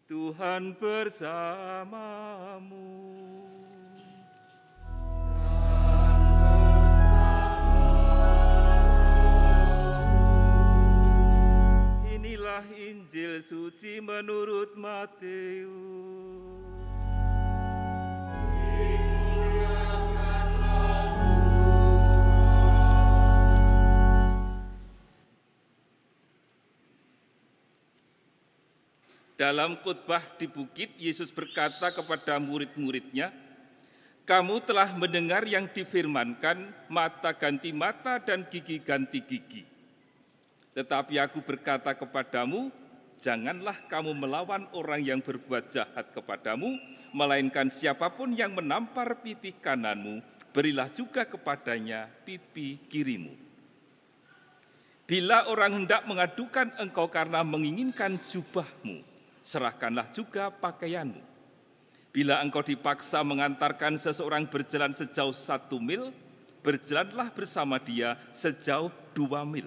Tuhan bersamamu. Inilah Injil suci menurut Matius. Dalam khotbah di bukit, Yesus berkata kepada murid-muridnya, "Kamu telah mendengar yang difirmankan, mata ganti mata dan gigi ganti gigi. Tetapi aku berkata kepadamu, janganlah kamu melawan orang yang berbuat jahat kepadamu, melainkan siapapun yang menampar pipi kananmu, berilah juga kepadanya pipi kirimu. Bila orang hendak mengadukan engkau karena menginginkan jubahmu, serahkanlah juga pakaianmu. Bila engkau dipaksa mengantarkan seseorang berjalan sejauh 1 mil, berjalanlah bersama dia sejauh 2 mil.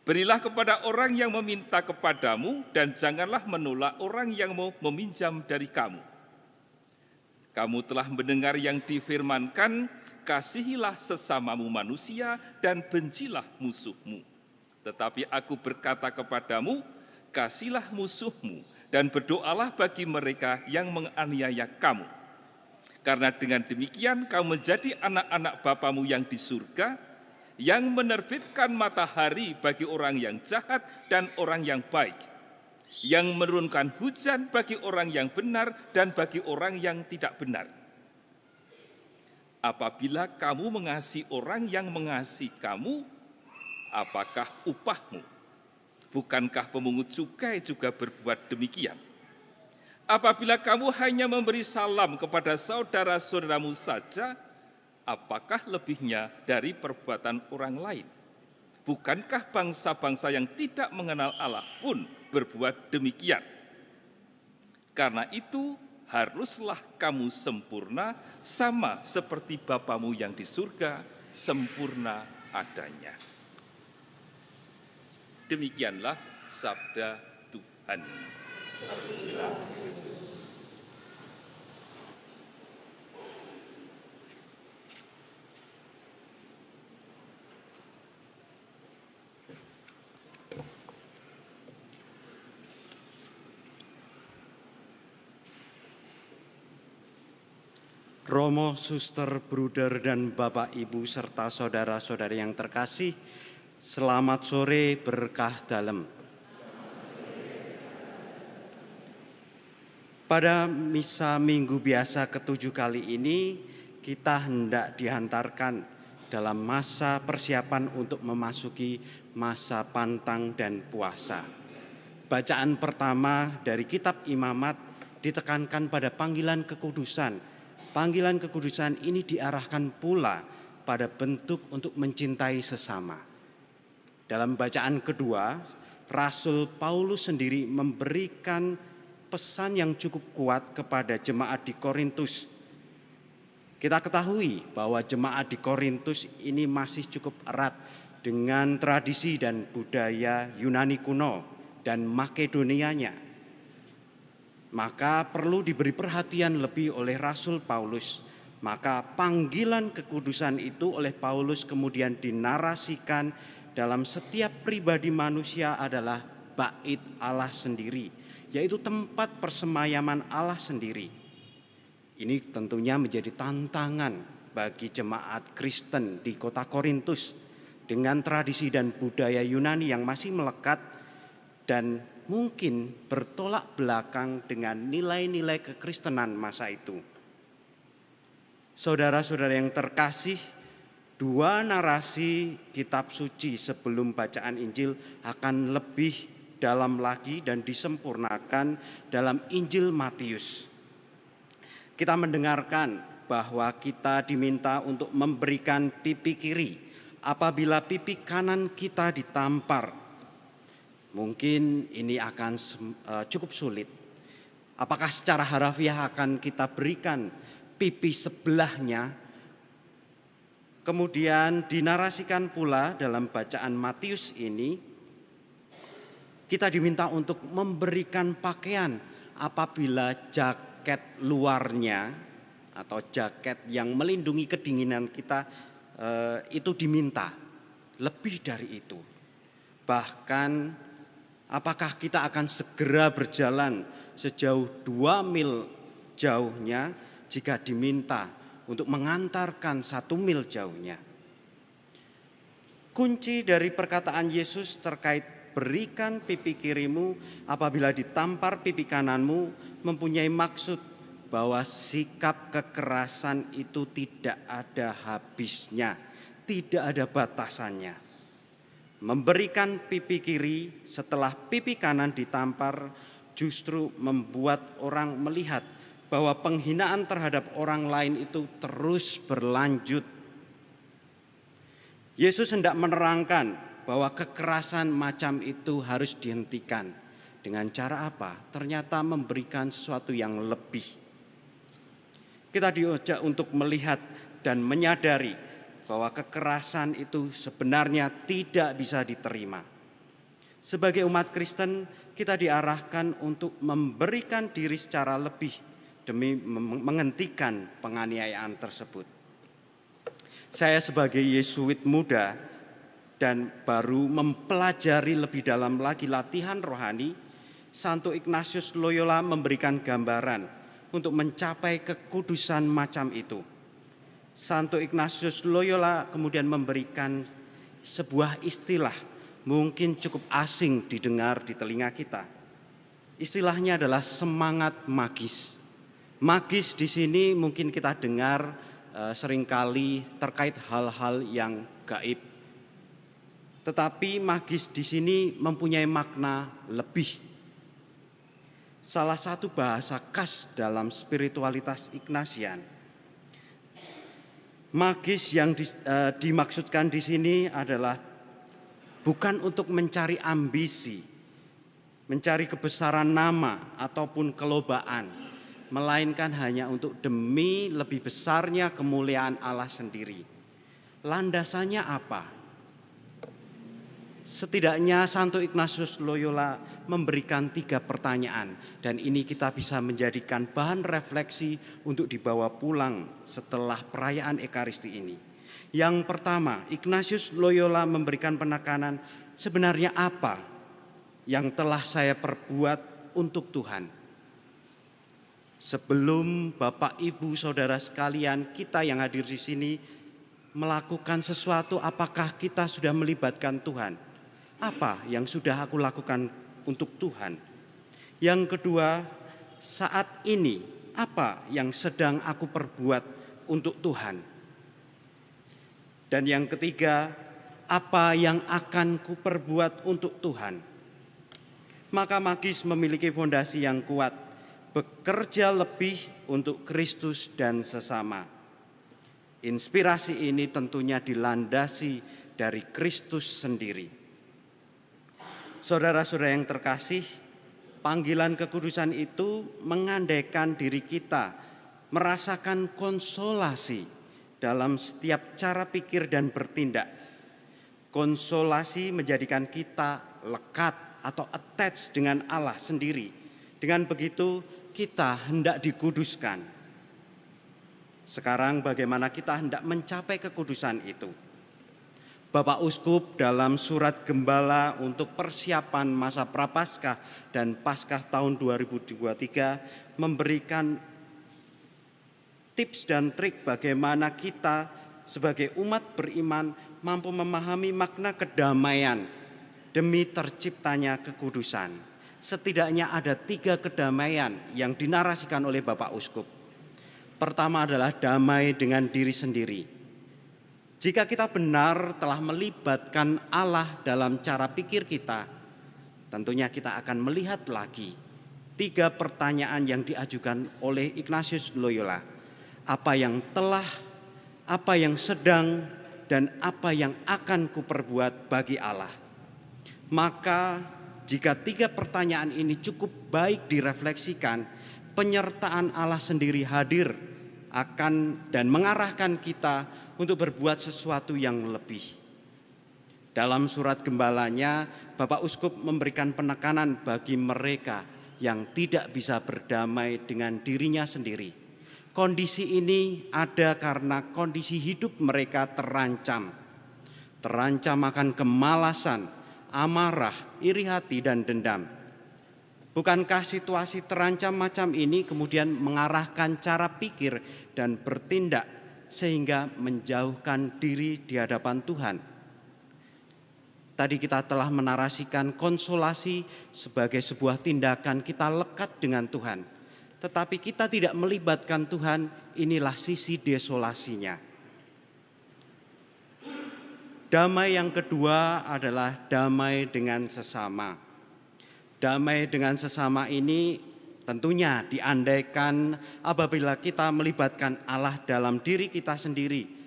Berilah kepada orang yang meminta kepadamu, dan janganlah menolak orang yang mau meminjam dari kamu. Kamu telah mendengar yang difirmankan, kasihilah sesamamu manusia dan bencilah musuhmu. Tetapi aku berkata kepadamu, kasihilah musuhmu dan berdoalah bagi mereka yang menganiaya kamu. Karena dengan demikian kamu menjadi anak-anak Bapamu yang di surga, yang menerbitkan matahari bagi orang yang jahat dan orang yang baik, yang menurunkan hujan bagi orang yang benar dan bagi orang yang tidak benar. Apabila kamu mengasihi orang yang mengasihi kamu, apakah upahmu? Bukankah pemungut cukai juga berbuat demikian? Apabila kamu hanya memberi salam kepada saudara-saudaramu saja, apakah lebihnya dari perbuatan orang lain? Bukankah bangsa-bangsa yang tidak mengenal Allah pun berbuat demikian? Karena itu, haruslah kamu sempurna sama seperti Bapamu yang di surga sempurna adanya. Demikianlah sabda Tuhan. Romo, suster, bruder, dan Bapak, Ibu, serta saudara-saudari yang terkasih, selamat sore berkah dalam. Pada misa minggu biasa ke-7 kali ini, kita hendak dihantarkan dalam masa persiapan untuk memasuki masa pantang dan puasa. Bacaan pertama dari kitab Imamat ditekankan pada panggilan kekudusan. Panggilan kekudusan ini diarahkan pula pada bentuk untuk mencintai sesama. Dalam bacaan kedua, Rasul Paulus sendiri memberikan pesan yang cukup kuat kepada jemaat di Korintus. Kita ketahui bahwa jemaat di Korintus ini masih cukup erat dengan tradisi dan budaya Yunani kuno dan Makedonianya. Maka perlu diberi perhatian lebih oleh Rasul Paulus. Maka panggilan kekudusan itu oleh Paulus kemudian dinarasikan dalam setiap pribadi manusia adalah bait Allah sendiri, yaitu tempat persemayaman Allah sendiri. Ini tentunya menjadi tantangan bagi jemaat Kristen di kota Korintus dengan tradisi dan budaya Yunani yang masih melekat dan mungkin bertolak belakang dengan nilai-nilai kekristenan masa itu. Saudara-saudara yang terkasih, dua narasi kitab suci sebelum bacaan Injil akan lebih dalam lagi dan disempurnakan dalam Injil Matius. Kita mendengarkan bahwa kita diminta untuk memberikan pipi kiri apabila pipi kanan kita ditampar. Mungkin ini akan cukup sulit. Apakah secara harafiah akan kita berikan pipi sebelahnya? Kemudian dinarasikan pula dalam bacaan Matius ini, Kita diminta untuk memberikan pakaian apabila jaket luarnya atau jaket yang melindungi kedinginan kita itu diminta. Lebih dari itu. Bahkan apakah kita akan segera berjalan sejauh 2 mil jauhnya jika diminta untuk mengantarkan 1 mil jauhnya. Kunci dari perkataan Yesus terkait berikan pipi kirimu apabila ditampar pipi kananmu mempunyai maksud bahwa sikap kekerasan itu tidak ada habisnya, tidak ada batasannya. Memberikan pipi kiri setelah pipi kanan ditampar justru membuat orang melihat bahwa penghinaan terhadap orang lain itu terus berlanjut. Yesus hendak menerangkan bahwa kekerasan macam itu harus dihentikan. Dengan cara apa? Ternyata memberikan sesuatu yang lebih. Kita diajak untuk melihat dan menyadari bahwa kekerasan itu sebenarnya tidak bisa diterima. Sebagai umat Kristen, kita diarahkan untuk memberikan diri secara lebih demi menghentikan penganiayaan tersebut. Saya sebagai Yesuit muda dan baru mempelajari lebih dalam lagi latihan rohani, Santo Ignatius Loyola memberikan gambaran untuk mencapai kekudusan macam itu. Santo Ignatius Loyola kemudian memberikan sebuah istilah mungkin cukup asing didengar di telinga kita. Istilahnya adalah semangat magis. Magis di sini mungkin kita dengar seringkali terkait hal-hal yang gaib. Tetapi magis di sini mempunyai makna lebih. Salah satu bahasa khas dalam spiritualitas Ignatian. Magis yang dimaksudkan di sini adalah bukan untuk mencari ambisi, mencari kebesaran nama ataupun kelobaan, melainkan hanya untuk demi lebih besarnya kemuliaan Allah sendiri. Landasannya apa? Setidaknya Santo Ignatius Loyola memberikan 3 pertanyaan dan ini kita bisa menjadikan bahan refleksi untuk dibawa pulang setelah perayaan Ekaristi ini. Yang pertama, Ignatius Loyola memberikan penekanan sebenarnya apa yang telah saya perbuat untuk Tuhan. Sebelum Bapak, Ibu, Saudara sekalian, kita yang hadir di sini melakukan sesuatu, apakah kita sudah melibatkan Tuhan? Apa yang sudah aku lakukan untuk Tuhan? Yang kedua, saat ini apa yang sedang aku perbuat untuk Tuhan? Dan yang ketiga, apa yang akan ku perbuat untuk Tuhan? Maka magis memiliki fondasi yang kuat, bekerja lebih untuk Kristus dan sesama. Inspirasi ini tentunya dilandasi dari Kristus sendiri. Saudara-saudara yang terkasih, panggilan kekudusan itu mengandaikan diri kita merasakan konsolasi dalam setiap cara pikir dan bertindak. Konsolasi menjadikan kita lekat atau attach dengan Allah sendiri. Dengan begitu kita hendak dikuduskan. Sekarang bagaimana kita hendak mencapai kekudusan itu? Bapak Uskup dalam surat gembala untuk persiapan masa Prapaskah dan Paskah tahun 2023 memberikan tips dan trik bagaimana kita sebagai umat beriman mampu memahami makna kedamaian demi terciptanya kekudusan. Setidaknya ada 3 kedamaian yang dinarasikan oleh Bapak Uskup. Pertama adalah damai dengan diri sendiri. Jika kita benar telah melibatkan Allah dalam cara pikir kita, tentunya kita akan melihat lagi 3 pertanyaan yang diajukan oleh Ignatius Loyola. Apa yang telah, apa yang sedang, dan apa yang akan kuperbuat bagi Allah. Maka jika 3 pertanyaan ini cukup baik direfleksikan, penyertaan Allah sendiri hadir akan dan mengarahkan kita untuk berbuat sesuatu yang lebih. Dalam surat gembalanya, Bapak Uskup memberikan penekanan bagi mereka yang tidak bisa berdamai dengan dirinya sendiri. Kondisi ini ada karena kondisi hidup mereka terancam akan kemalasan, amarah, iri hati, dan dendam. Bukankah situasi terancam macam ini kemudian mengarahkan cara pikir dan bertindak sehingga menjauhkan diri di hadapan Tuhan? Tadi kita telah menarasikan konsolasi sebagai sebuah tindakan kita lekat dengan Tuhan. Tetapi kita tidak melibatkan Tuhan, inilah sisi desolasinya. Damai yang kedua adalah damai dengan sesama. Damai dengan sesama ini tentunya diandaikan apabila kita melibatkan Allah dalam diri kita sendiri.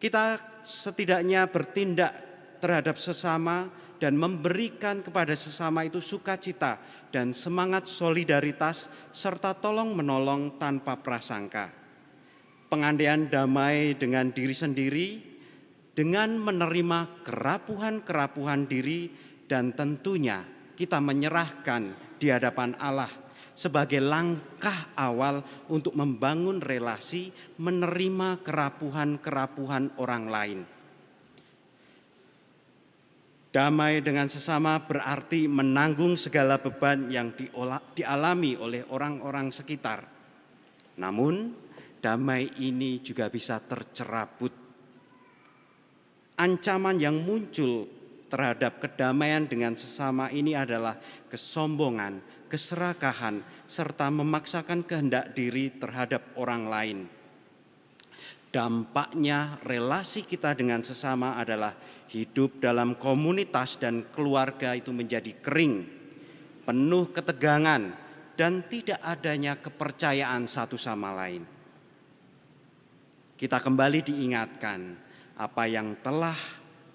Kita setidaknya bertindak terhadap sesama dan memberikan kepada sesama itu sukacita dan semangat solidaritas serta tolong menolong tanpa prasangka. Pengandaian damai dengan diri sendiri dengan menerima kerapuhan-kerapuhan diri dan tentunya kita menyerahkan di hadapan Allah sebagai langkah awal untuk membangun relasi menerima kerapuhan-kerapuhan orang lain. Damai dengan sesama berarti menanggung segala beban yang dialami oleh orang-orang sekitar. Namun, damai ini juga bisa tercerabut. Ancaman yang muncul terhadap kedamaian dengan sesama ini adalah kesombongan, keserakahan, serta memaksakan kehendak diri terhadap orang lain. Dampaknya relasi kita dengan sesama adalah hidup dalam komunitas dan keluarga itu menjadi kering, penuh ketegangan, dan tidak adanya kepercayaan satu sama lain. Kita kembali diingatkan apa yang telah,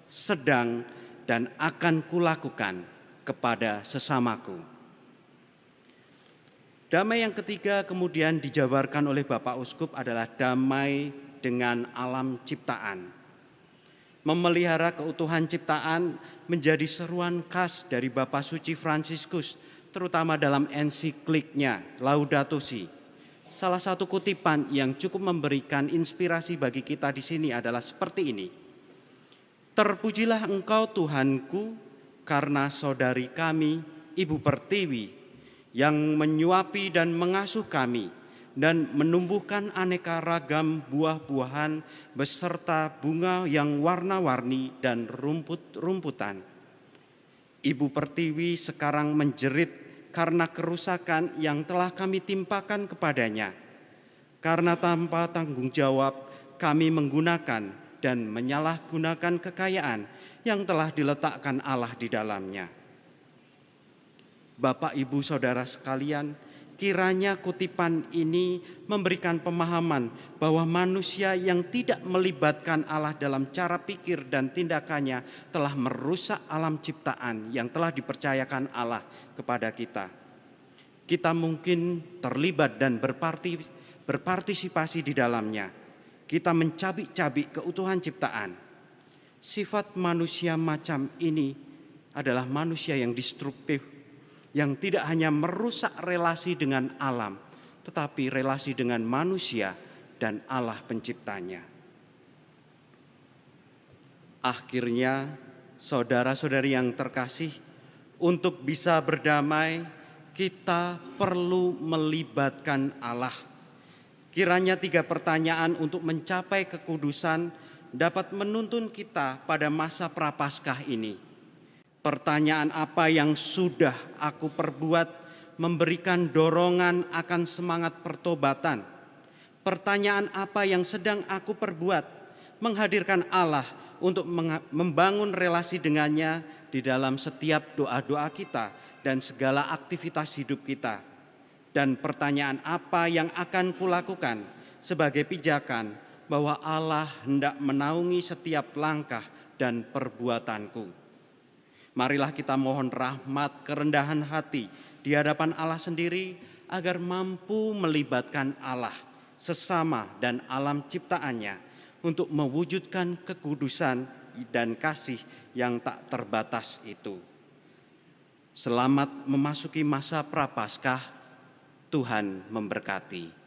sedang, dan akan kulakukan kepada sesamaku. Damai yang ketiga kemudian dijabarkan oleh Bapak Uskup adalah damai dengan alam ciptaan. Memelihara keutuhan ciptaan menjadi seruan khas dari Bapak Suci Fransiskus, terutama dalam ensikliknya Laudato Si. Salah satu kutipan yang cukup memberikan inspirasi bagi kita di sini adalah seperti ini. Terpujilah Engkau Tuhanku karena saudari kami, Ibu Pertiwi, yang menyuapi dan mengasuh kami dan menumbuhkan aneka ragam buah-buahan beserta bunga yang warna-warni dan rumput-rumputan. Ibu Pertiwi sekarang menjerit karena kerusakan yang telah kami timpakan kepadanya. Karena tanpa tanggung jawab kami menggunakan dan menyalahgunakan kekayaan yang telah diletakkan Allah di dalamnya. Bapak, Ibu, Saudara sekalian, kiranya kutipan ini memberikan pemahaman bahwa manusia yang tidak melibatkan Allah dalam cara pikir dan tindakannya telah merusak alam ciptaan yang telah dipercayakan Allah kepada kita. Kita mungkin terlibat dan berpartisipasi di dalamnya. Kita mencabik-cabik keutuhan ciptaan. Sifat manusia macam ini adalah manusia yang destruktif, yang tidak hanya merusak relasi dengan alam, tetapi relasi dengan manusia dan Allah penciptanya. Akhirnya, saudara-saudari yang terkasih, untuk bisa berdamai, kita perlu melibatkan Allah. Kiranya 3 pertanyaan untuk mencapai kekudusan dapat menuntun kita pada masa Prapaskah ini. Pertanyaan apa yang sudah aku perbuat memberikan dorongan akan semangat pertobatan? Pertanyaan apa yang sedang aku perbuat menghadirkan Allah untuk membangun relasi dengannya di dalam setiap doa-doa kita dan segala aktivitas hidup kita? Dan pertanyaan apa yang akan kulakukan sebagai pijakan bahwa Allah hendak menaungi setiap langkah dan perbuatanku? Marilah kita mohon rahmat kerendahan hati di hadapan Allah sendiri agar mampu melibatkan Allah, sesama dan alam ciptaannya untuk mewujudkan kekudusan dan kasih yang tak terbatas itu. Selamat memasuki masa Prapaskah. Tuhan memberkati.